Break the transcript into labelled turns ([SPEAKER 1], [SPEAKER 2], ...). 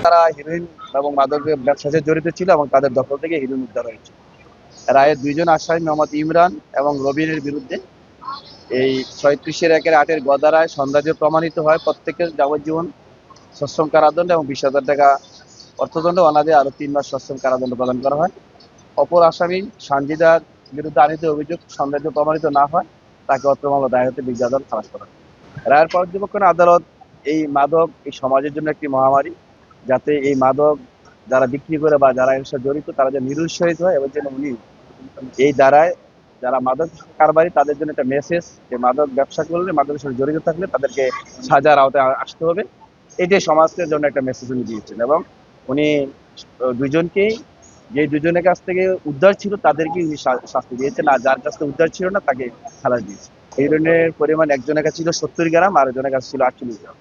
[SPEAKER 1] তারা হিরোইন এবং মাদকের ব্যবসার সাথে জড়িত ছিল এবং তাদের দখল থেকে হিরোইন উদ্ধার হয়েছে। রায়ে দুইজন আসামি মোহাম্মদ ইমরান এবং রবিনের বিরুদ্ধে এই ৩৬/১/৮ গদারায় সন্দেহ প্রমাণিত হয় প্রত্যেকের যাবজ্জীবন সশ্রম কারাদণ্ড এবং ২০,০০০ টাকা অর্থদণ্ড, অনাদে আরো ৩ মাস সশ্রম কারাদণ্ড প্রদান করা হয়। অপর আসামি সানজিদার বিরুদ্ধে আনিত অভিযোগ সন্দেহ প্রমাণিত না হয় তাকে অত্র মামলা দায়ের হতে বিজ্ঞ আদালত খালাস করা হয়। রায়ের পর্যবেক্ষণে আদালত এই মাদক এই সমাজের জন্য একটি মহামারী, যাতে এই মাদক যারা বিক্রি করে বা যারা এর সাথে জড়িত তারা যেন নিরুৎসাহিত হয় এবং যেন উনি এই দ্বারায় যারা মাদক কারবারি তাদের জন্য একটা মেসেজ যে মাদক ব্যবসা করলে মাদকের সাথে জড়িত থাকলে তাদেরকে সাজার আওতায় আসতে হবে, এটাই সমাজের জন্য একটা মেসেজ উনি দিয়েছেন। এবং উনি দুইজনকেই যে দুজনের কাছ থেকে উদ্ধার ছিল তাদেরকেই শাস্তি দিয়েছেন, আর যার কাছ থেকে উদ্ধার ছিল না তাকে খালাস দিয়েছে। হিরোইনের পরিমাণ একজনের কাছে ছিল ৭০ গ্রাম আর একজনের কাছে ছিল ৪৮ গ্রাম।